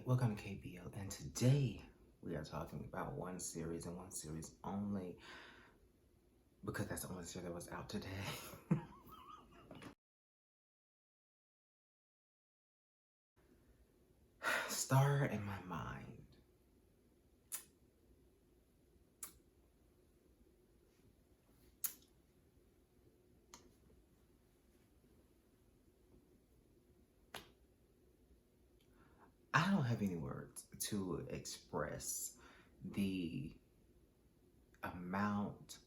welcome to KBL, and today we are talking about one series and one series only, because that's the only series that was out today. Star in my mind. I don't have any words to express the amount.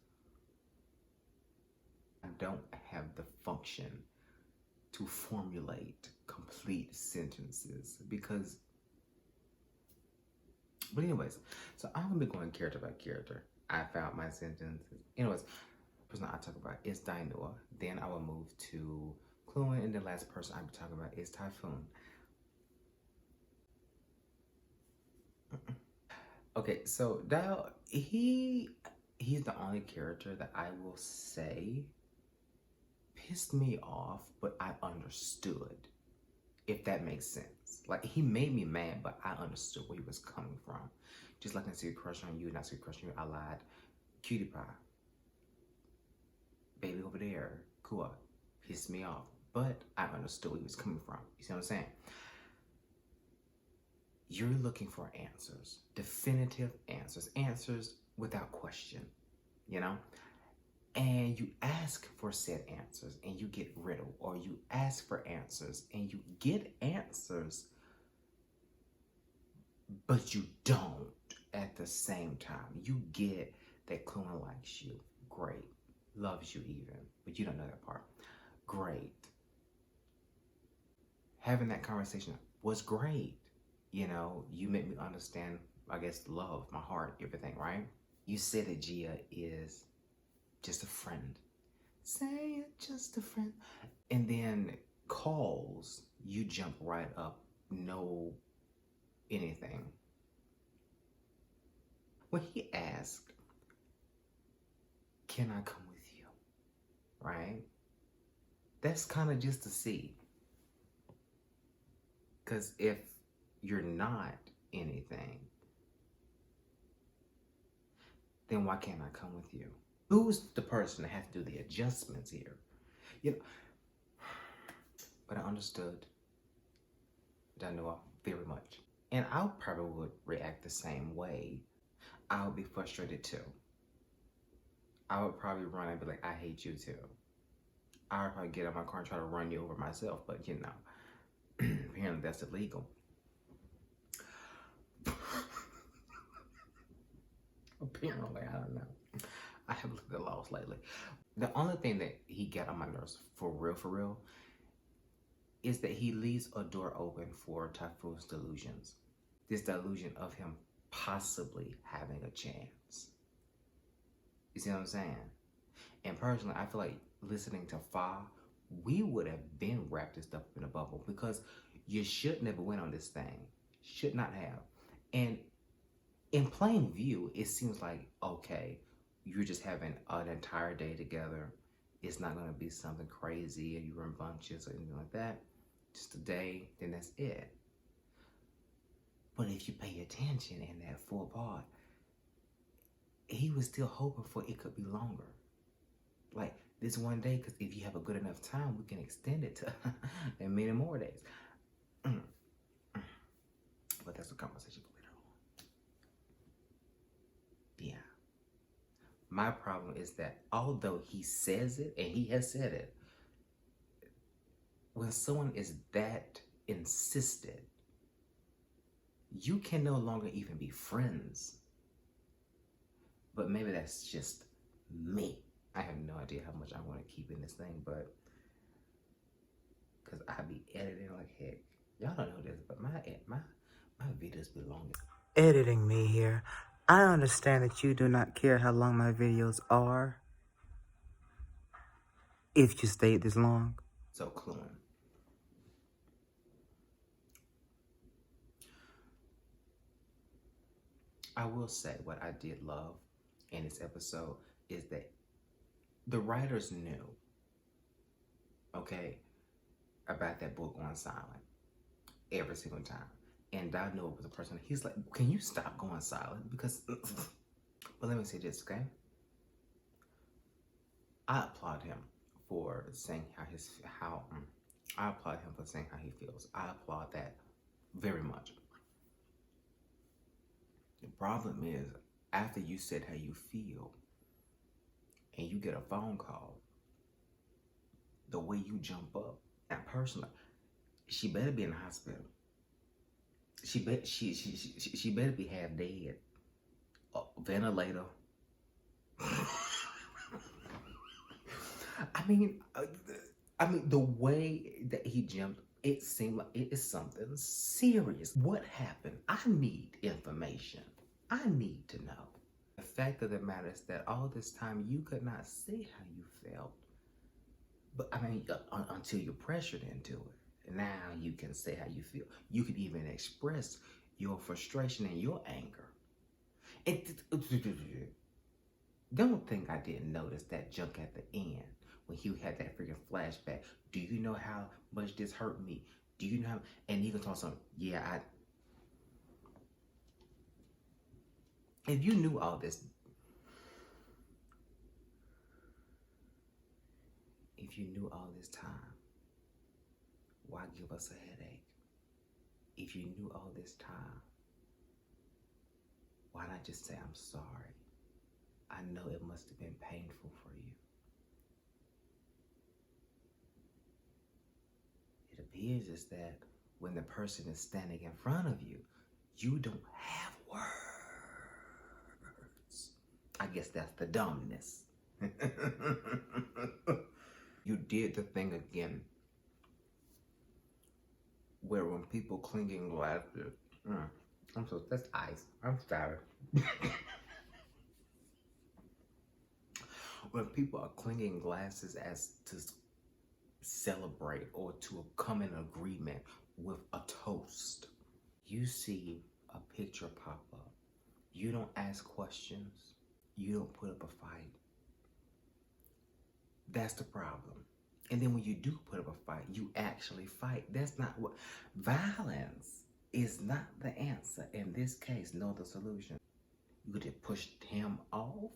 I don't have the function to formulate complete sentences because, but anyways, so I'm gonna be going character by character. I found my sentences. Anyways, the person I talk about is Dainua. Then I will move to Kluin, and the last person I'll be talking about is Typhoon. Okay, so Dial, he's the only character that I will say pissed me off, but I understood, if that makes sense. Like, he made me mad, but I understood where he was coming from. Just like I see a crush on you, and I see a crush on you, I lied. Cutie pie. Baby over there, Kua, pissed me off, but I understood where he was coming from. You see what I'm saying? You're looking for answers, definitive answers, answers without question, you know? And you ask for said answers and you get riddled, or you ask for answers and you get answers, but you don't at the same time. You get that Kluin likes you, great, loves you even, but you don't know that part. Great. Having that conversation was great. You know, you made me understand, I guess, love, my heart, everything, right? You said that Gia is just a friend. Say it, just a friend. And then calls, you jump right up, no anything. When he asked, can I come with you? Right? That's kind of just to see. Because if you're not anything, then why can't I come with you? Who's the person that has to do the adjustments here? You know, but I understood Dainua very much. And I probably would react the same way. I would be frustrated too. I would probably run and be like, I hate you too. I would probably get in my car and try to run you over myself, but you know, apparently that's illegal. Apparently, I don't know. I haven't looked at the laws lately. The only thing that he got on my nerves, for real, is that he leaves a door open for Typhoon's delusions. This delusion of him possibly having a chance. You see what I'm saying? And personally, I feel like listening to Fa, we would have been wrapped this stuff in a bubble, because you should never went on this thing. Should not have. And in plain view, it seems like, okay, you're just having an entire day together. It's not going to be something crazy and you're in bunches or anything like that. Just a day, then that's it. But if you pay attention in that full part, he was still hoping for it could be longer. Like this one day, because if you have a good enough time, we can extend it to and many more days. But that's a conversation for later on. Yeah. My problem is that although he says it, and he has said it, when someone is that insistent, you can no longer even be friends. But maybe that's just me. I have no idea how much I want to keep in this thing, but because I be editing like heck. Y'all don't know this, but my videos be long. Editing me here. I understand that you do not care how long my videos are, if you stayed this long. So Kluin. I will say what I did love in this episode is that the writers knew, okay, about that book going silent every single time. And I know it was a person. He's like, can you stop going silent? Because, but let me say this, okay? I applaud him for saying I applaud him for saying how he feels. I applaud that very much. The problem is, after you said how you feel, and you get a phone call, the way you jump up, and personally, she better be in the hospital. She better be half dead. Ventilator. I mean, the way that he jumped, it seemed like it is something serious. What happened? I need information. I need to know. The fact of the matter is that all this time you could not say how you felt, but I mean, until you're pressured into it. Now you can say how you feel. You can even express your frustration and your anger. Don't think I didn't notice that junk at the end when he had that freaking flashback. Do you know how much this hurt me? Do you know how? And he can tell something. Yeah, if you knew all this, time, why give us a headache? If you knew all this time, why not just say, I'm sorry? I know it must have been painful for you. It appears is that when the person is standing in front of you, you don't have words. I guess that's the dumbness. You did the thing again where when people clinging glasses, that's ice. I'm sorry. When people are clinging glasses as to celebrate or to come in agreement with a toast, you see a picture pop up. You don't ask questions. You don't put up a fight. That's the problem. And then when you do put up a fight, you actually fight. That's not what violence is not the answer in this case, nor the solution. You could have pushed him off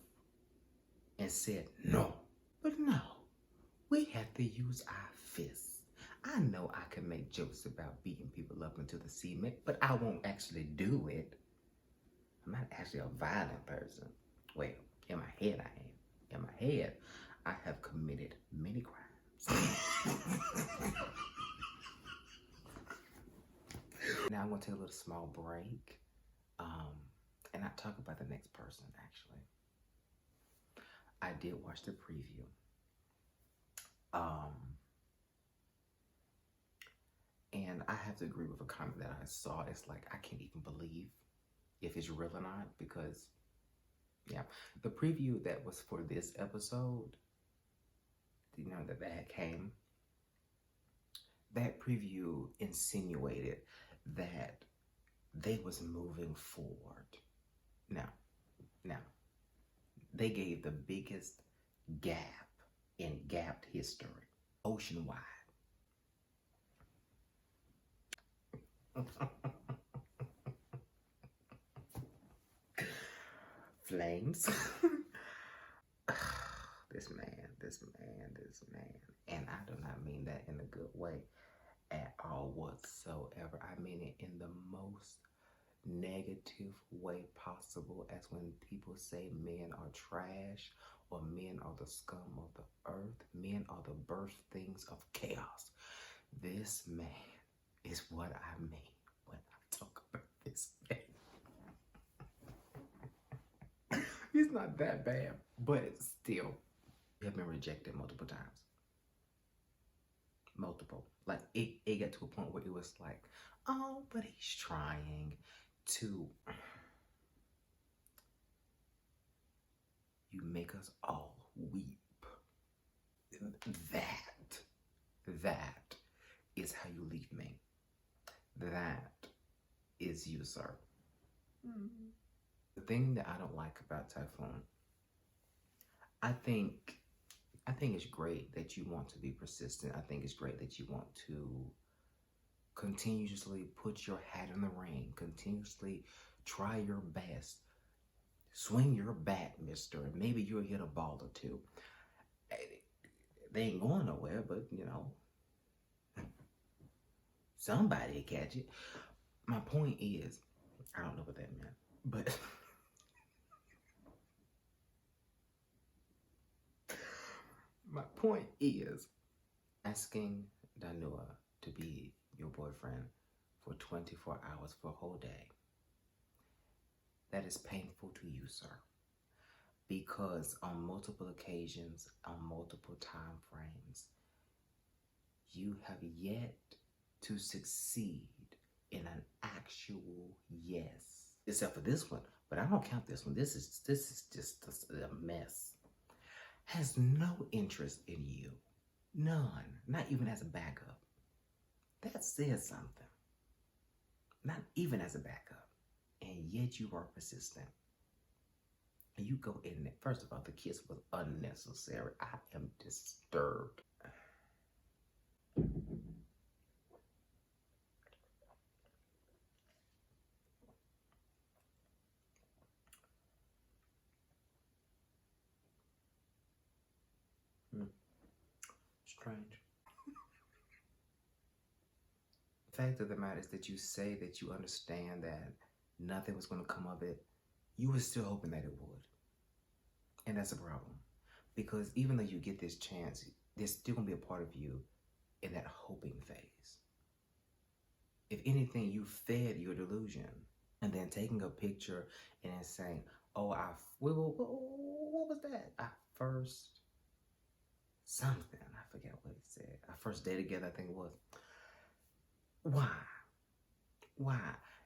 and said no. But no, we have to use our fists. I know I can make jokes about beating people up into the cement, but I won't actually do it. I'm not actually a violent person. Well, in my head I am. In my head, I have committed many crimes. Now I'm going to take a little small break and not talk about the next person, actually. I did watch the preview. And I have to agree with a comment that I saw. It's like, I can't even believe if it's real or not, because, yeah, the preview that was for this episode, you know, that came, that preview insinuated that they was moving forward. Now, they gave the biggest gap in gapped history, ocean-wide. Flames. This man. And I do not mean that in a good way at all whatsoever. I mean it in the most negative way possible, as when people say men are trash or men are the scum of the earth. Men are the birth things of chaos. This man is what I mean when I talk about this man. He's not that bad, but still, we have been rejected multiple times. Multiple. Like, it got to a point where it was like, oh, but he's trying to. You make us all weep. That is how you leave me. That is you, sir. Mm-hmm. The thing that I don't like about Typhoon, I think it's great that you want to be persistent. I think it's great that you want to Continuously put your hat in the ring. Continuously try your best. Swing your bat, mister, and maybe you'll hit a ball or two. They ain't going nowhere, but, you know, somebody will catch it. My point is, I don't know what that meant, but my point is asking Danua to be your boyfriend for 24 hours for a whole day. That is painful to you, sir. Because on multiple occasions, on multiple time frames, you have yet to succeed in an actual yes. Except for this one, but I don't count this one. This is just a mess. Has no interest in you. None. Not even as a backup. That says something. Not even as a backup. And yet you are persistent. And you go in there. First of all, the kiss was unnecessary. I am disturbed. Strange. The fact of the matter is that you say that you understand that nothing was going to come of it. You were still hoping that it would. And that's a problem. Because even though you get this chance, there's still going to be a part of you in that hoping phase. If anything, you fed your delusion. And then taking a picture and then saying, oh, what was that? Our first something. I forget what it said. Our first day together, I think it was. Why?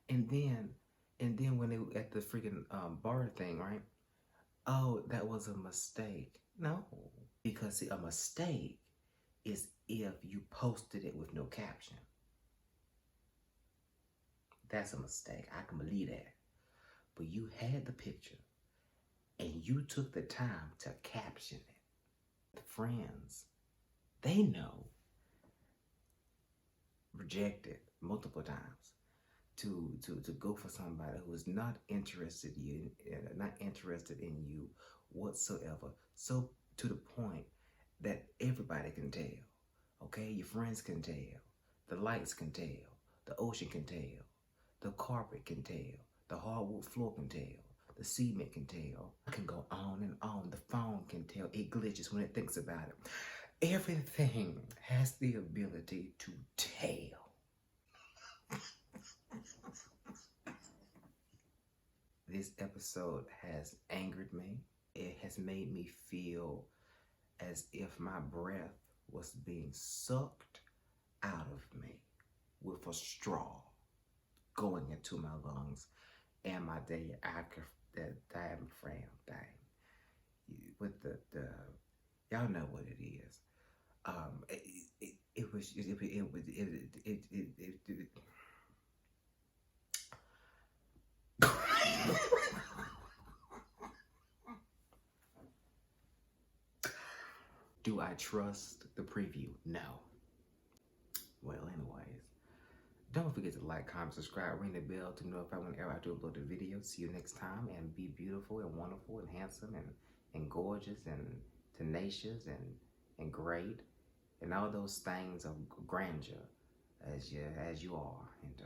And then when they were at the freaking bar thing, right? Oh, that was a mistake. No, because see, a mistake is if you posted it with no caption. That's a mistake. I can believe that. But you had the picture and you took the time to caption it. The friends, they know, rejected multiple times to go for somebody who is not interested in you whatsoever. So to the point that everybody can tell. Okay, your friends can tell, the lights can tell, the ocean can tell, the carpet can tell, the hardwood floor can tell, the cement can tell. I can go on and on. The phone can tell. It glitches when it thinks about it. Everything has the ability to tell. This episode has angered me. It has made me feel as if my breath was being sucked out of me with a straw going into my lungs and my diaphragm thing. With the y'all know what it is. It was Do I trust the preview? No. Well, anyways, don't forget to like, comment, subscribe, ring the bell to notify whenever I do upload a video. See you next time, and be beautiful and wonderful and handsome and gorgeous and tenacious and great and all those things of grandeur as you are. And